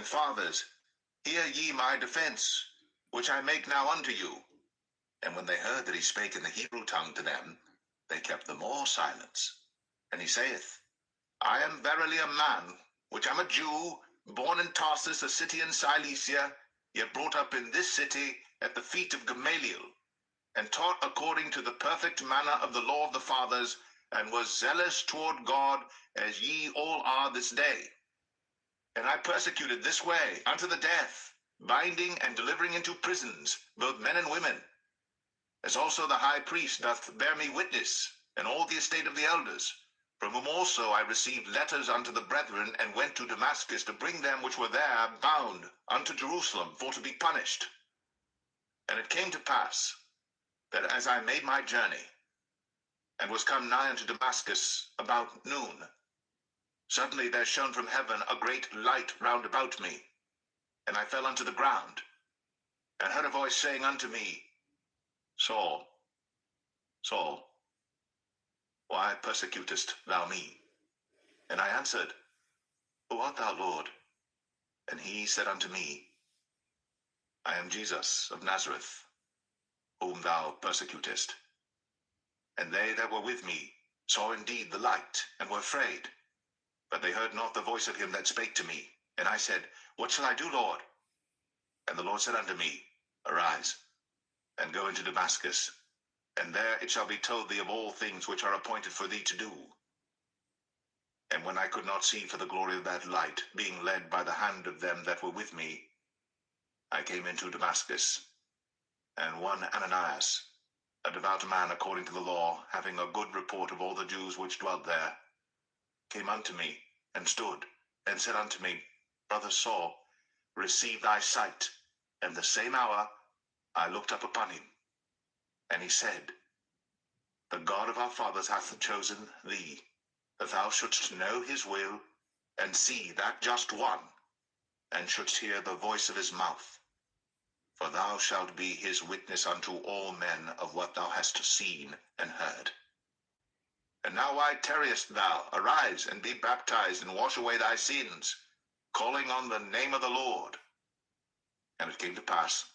and fathers, hear ye my defense, which I make now unto you. And when they heard that he spake in the Hebrew tongue to them, they kept the more silence. And he saith, I am verily a man, which am a Jew, born in Tarsus, a city in Cilicia, yet brought up in this city at the feet of Gamaliel, and taught according to the perfect manner of the law of the fathers, and was zealous toward God, as ye all are this day. And I persecuted this way unto the death, binding and delivering into prisons both men and women, as also the high priest doth bear me witness, and all the estate of the elders, from whom also I received letters unto the brethren, and went to Damascus to bring them which were there bound unto Jerusalem for to be punished. And it came to pass, that as I made my journey, and was come nigh unto Damascus about noon, suddenly there shone from heaven a great light round about me, and I fell unto the ground, and heard a voice saying unto me, Saul, Saul, why persecutest thou me? And I answered, Who art thou, Lord? And he said unto me, I am Jesus of Nazareth, whom thou persecutest. And they that were with me saw indeed the light, and were afraid. But they heard not the voice of him that spake to me. And I said, What shall I do, Lord? And the Lord said unto me, Arise, and go into Damascus, and there it shall be told thee of all things which are appointed for thee to do. And when I could not see for the glory of that light, being led by the hand of them that were with me, I came into Damascus. And one Ananias, a devout man according to the law, having a good report of all the Jews which dwelt there, came unto me, and stood, and said unto me, Brother Saul, receive thy sight. And the same hour I looked up upon him. And he said, The God of our fathers hath chosen thee, that thou shouldst know his will, and see that just one, and shouldst hear the voice of his mouth. For thou shalt be his witness unto all men of what thou hast seen and heard. And now why tarriest thou? Arise, and be baptized, and wash away thy sins, calling on the name of the Lord. And it came to pass,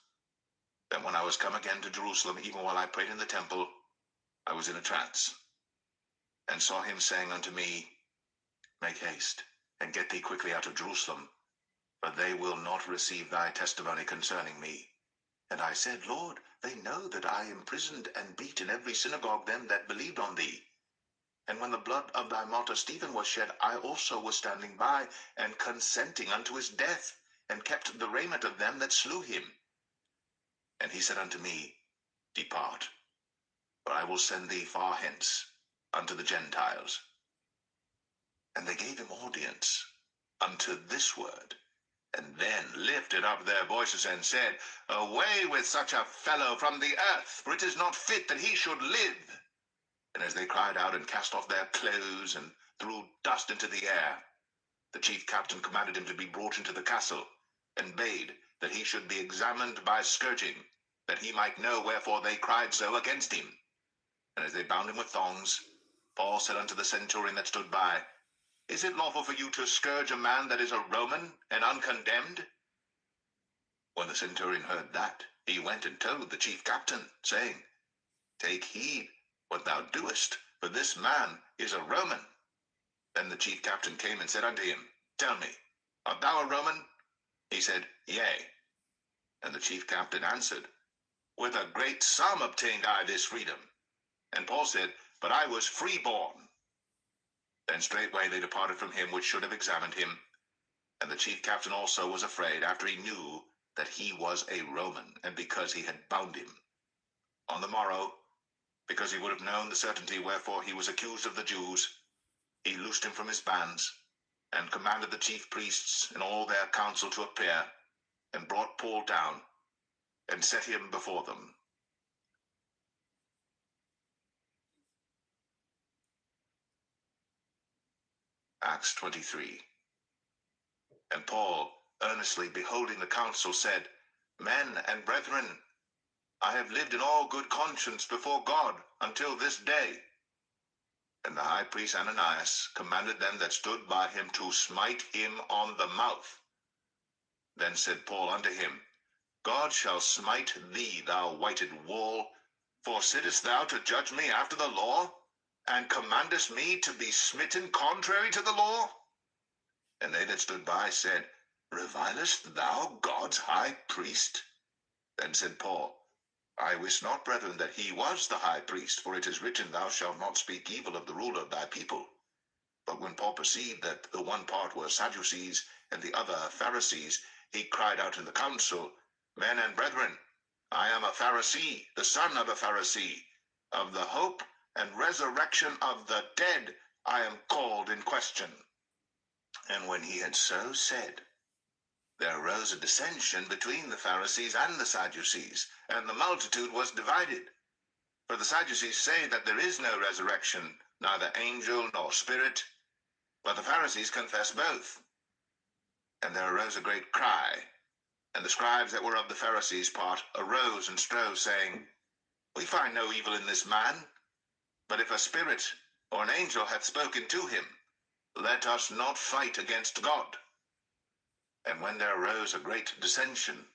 that when I was come again to Jerusalem, even while I prayed in the temple, I was in a trance, and saw him saying unto me, Make haste, and get thee quickly out of Jerusalem, for they will not receive thy testimony concerning me. And I said, Lord, they know that I imprisoned and beat in every synagogue them that believed on thee. And when the blood of thy martyr Stephen was shed, I also was standing by, and consenting unto his death, and kept the raiment of them that slew him. And he said unto me, Depart, for I will send thee far hence unto the Gentiles. And they gave him audience unto this word, and then lifted up their voices and said, Away with such a fellow from the earth, for it is not fit that he should live. And as they cried out and cast off their clothes and threw dust into the air, the chief captain commanded him to be brought into the castle, and bade that he should be examined by scourging, that he might know wherefore they cried so against him. And as they bound him with thongs, Paul said unto the centurion that stood by, Is it lawful for you to scourge a man that is a Roman and uncondemned? When the centurion heard that, he went and told the chief captain, saying, Take heed what thou doest, for this man is a Roman. Then the chief captain came and said unto him, Tell me, art thou a Roman? He said, Yea. And the chief captain answered, With a great sum obtained I this freedom. And Paul said, But I was freeborn. Then straightway they departed from him which should have examined him. And the chief captain also was afraid, after he knew that he was a Roman, and because he had bound him. On the morrow, because he would have known the certainty wherefore he was accused of the Jews, he loosed him from his bands, and commanded the chief priests and all their council to appear, and brought Paul down, and set him before them. Acts 23. And Paul, earnestly beholding the council, said, Men and brethren, I have lived in all good conscience before God until this day. And the high priest Ananias commanded them that stood by him to smite him on the mouth. Then said Paul unto him, God shall smite thee, thou whited wall, for sittest thou to judge me after the law, and commandest me to be smitten contrary to the law? And they that stood by said, Revilest thou God's high priest? Then said Paul, I wist not, brethren, that he was the high priest, for it is written, Thou shalt not speak evil of the ruler of thy people. But when Paul perceived that the one part were Sadducees, and the other Pharisees, he cried out in the council, Men and brethren, I am a Pharisee, the son of a Pharisee. Of the hope and resurrection of the dead I am called in question. And when he had so said, there arose a dissension between the Pharisees and the Sadducees, and the multitude was divided. For the Sadducees say that there is no resurrection, neither angel nor spirit, but the Pharisees confess both. And there arose a great cry, and the scribes that were of the Pharisees' part arose and strove, saying, We find no evil in this man, but if a spirit or an angel hath spoken to him, let us not fight against God. And when there arose a great dissension,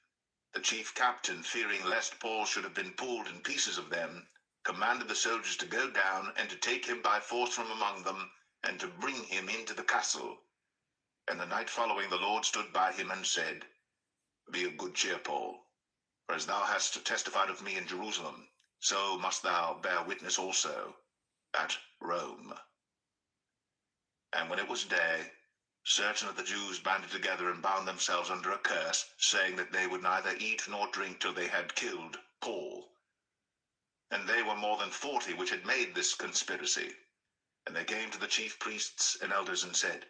the chief captain, fearing lest Paul should have been pulled in pieces of them, commanded the soldiers to go down and to take him by force from among them, and to bring him into the castle. And the night following the Lord stood by him and said, Be of good cheer, Paul, for as thou hast testified of me in Jerusalem, so must thou bear witness also at Rome. And when it was day, certain of the Jews banded together and bound themselves under a curse, saying that they would neither eat nor drink till they had killed Paul. And they were more than 40 which had made this conspiracy. And they came to the chief priests and elders and said,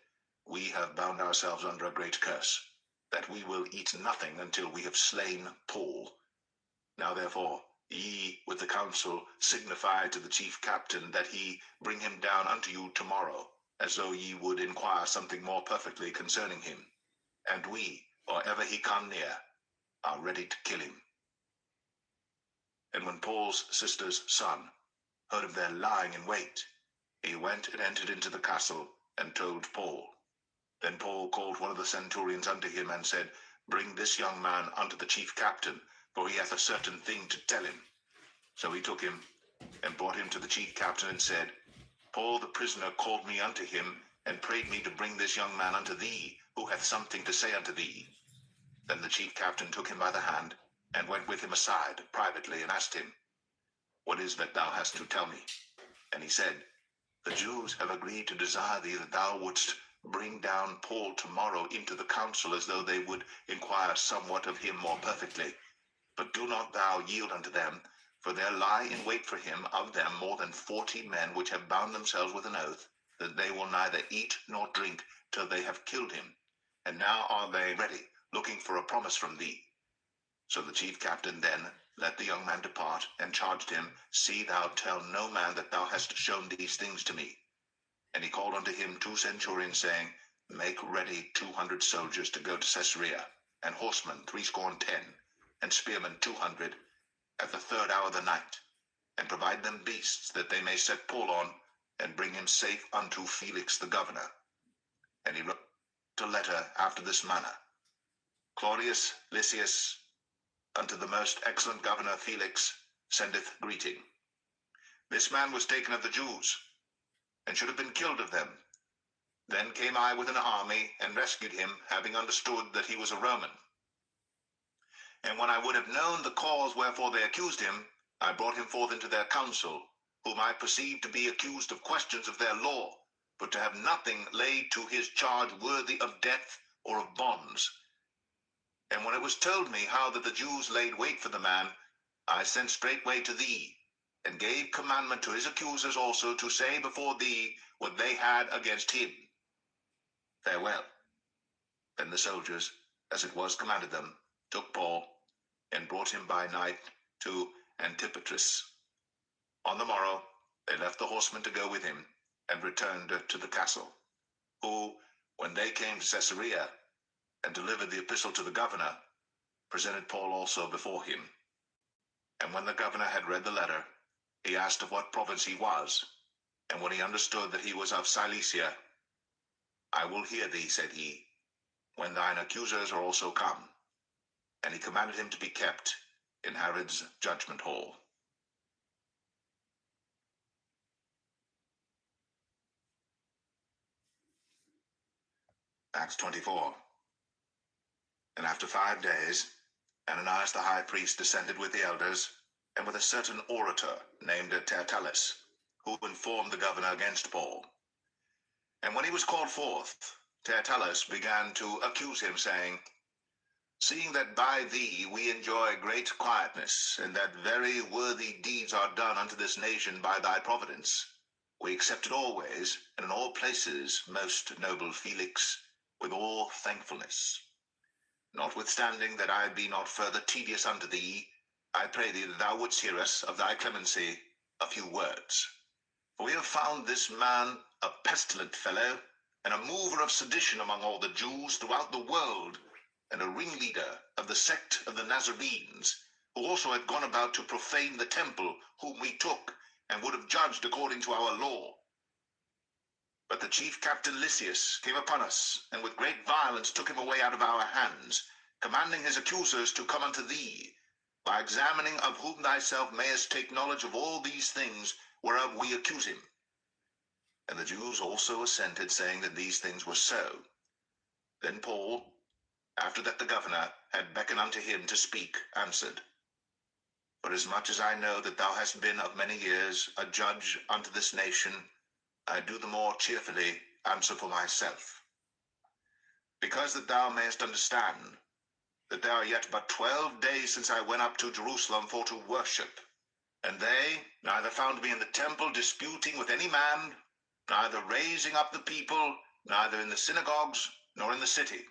We have bound ourselves under a great curse, that we will eat nothing until we have slain Paul. Now therefore, ye with the council signify to the chief captain that he bring him down unto you tomorrow, as though ye would inquire something more perfectly concerning him. And we, or ever he come near, are ready to kill him. And when Paul's sister's son heard of their lying in wait, he went and entered into the castle, and told Paul. Then Paul called one of the centurions unto him, and said, Bring this young man unto the chief captain, for he hath a certain thing to tell him. So he took him, and brought him to the chief captain, and said, Paul the prisoner called me unto him, and prayed me to bring this young man unto thee, who hath something to say unto thee. Then the chief captain took him by the hand, and went with him aside privately, and asked him, What is that thou hast to tell me? And he said, The Jews have agreed to desire thee that thou wouldst bring down Paul tomorrow into the council, as though they would inquire somewhat of him more perfectly. But do not thou yield unto them, for there lie in wait for him of them more than 40 men, which have bound themselves with an oath, that they will neither eat nor drink till they have killed him. And now are they ready, looking for a promise from thee. So the chief captain then let the young man depart, and charged him, See thou tell no man that thou hast shown these things to me. And he called unto him 2 centurions, saying, Make ready 200 soldiers to go to Caesarea, and horsemen 70, and spearmen 200, at the 3rd hour of the night, and provide them beasts, that they may set Paul on, and bring him safe unto Felix the governor. And he wrote a letter after this manner: Claudius Lysias, unto the most excellent governor Felix, sendeth greeting. This man was taken of the Jews, and should have been killed of them. Then came I with an army, and rescued him, having understood that he was a Roman. And when I would have known the cause wherefore they accused him, I brought him forth into their council, whom I perceived to be accused of questions of their law, but to have nothing laid to his charge worthy of death or of bonds. And when it was told me how that the Jews laid wait for the man, I sent straightway to thee, and gave commandment to his accusers also to say before thee what they had against him. Farewell. Then the soldiers, as it was commanded them, took Paul, and brought him by night to Antipatris. On the morrow they left the horsemen to go with him, and returned to the castle, who, when they came to Caesarea, and delivered the epistle to the governor, presented Paul also before him. And when the governor had read the letter, he asked of what province he was, and when he understood that he was of Cilicia, I will hear thee, said he, when thine accusers are also come. And he commanded him to be kept in Herod's judgment hall. Acts 24. And after 5 days, Ananias the high priest descended with the elders, and with a certain orator named Tertullus, who informed the governor against Paul. And when he was called forth, Tertullus began to accuse him, saying, Seeing that by thee we enjoy great quietness, and that very worthy deeds are done unto this nation by thy providence, we accept it always, and in all places, most noble Felix, with all thankfulness. Notwithstanding that I be not further tedious unto thee, I pray thee that thou wouldst hear us of thy clemency a few words. For we have found this man a pestilent fellow, and a mover of sedition among all the Jews throughout the world, and a ringleader of the sect of the Nazarenes, who also had gone about to profane the temple, whom we took, and would have judged according to our law. But the chief captain Lysias came upon us, and with great violence took him away out of our hands, commanding his accusers to come unto thee, by examining of whom thyself mayest take knowledge of all these things whereof we accuse him. And the Jews also assented, saying that these things were so. Then Paul, after that the governor had beckoned unto him to speak, answered, Forasmuch as I know that thou hast been of many years a judge unto this nation, I do the more cheerfully answer for myself. Because that thou mayest understand that there are yet but 12 days since I went up to Jerusalem for to worship, and they neither found me in the temple disputing with any man, neither raising up the people, neither in the synagogues, nor in the city.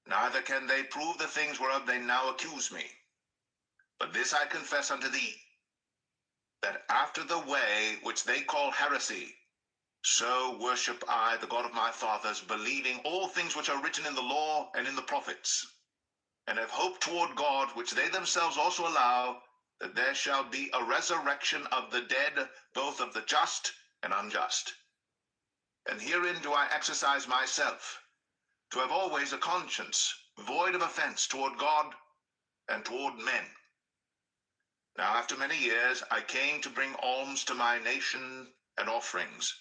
Neither can they prove the things whereof they now accuse me. But this I confess unto thee, that after the way which they call heresy, so worship I the God of my fathers, believing all things which are written in the law and in the prophets, and have hope toward God, which they themselves also allow, that there shall be a resurrection of the dead, both of the just and unjust. And herein do I exercise myself, to have always a conscience void of offense toward God and toward men. Now after many years I came to bring alms to my nation and offerings,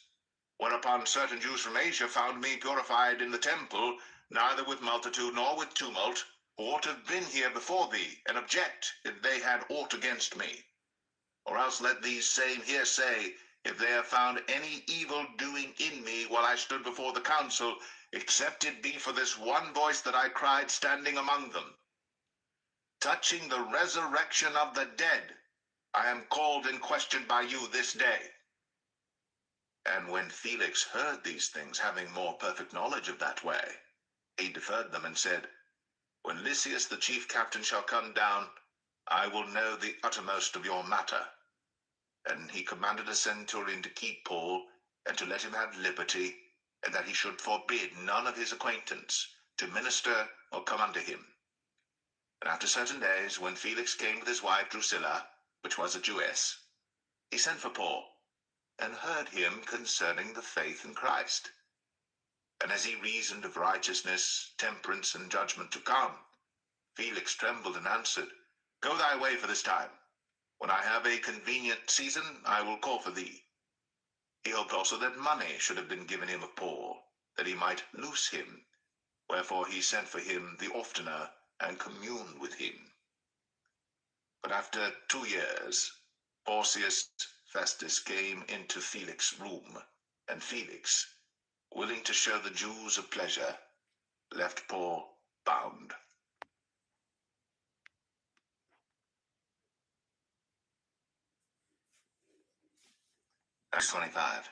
whereupon certain Jews from Asia found me purified in the temple, neither with multitude nor with tumult, who ought to have been here before thee, and object if they had aught against me. Or else let these same here say, if they have found any evil doing in me while I stood before the council, except it be for this one voice that I cried standing among them. Touching the resurrection of the dead, I am called and questioned by you this day. And when Felix heard these things, having more perfect knowledge of that way, he deferred them and said, When Lysias the chief captain shall come down, I will know the uttermost of your matter. And he commanded a centurion to keep Paul, and to let him have liberty, and that he should forbid none of his acquaintance to minister or come unto him. And after certain days, when Felix came with his wife Drusilla, which was a Jewess, he sent for Paul, and heard him concerning the faith in Christ. And as he reasoned of righteousness, temperance, and judgment to come, Felix trembled and answered, Go thy way for this time. When I have a convenient season, I will call for thee. He hoped also that money should have been given him of Paul, that he might loose him. Wherefore he sent for him the oftener, and communed with him. But after 2 years, Porcius Festus came into Felix's room, and Felix, willing to show the Jews a pleasure, left Paul bound. Acts 25.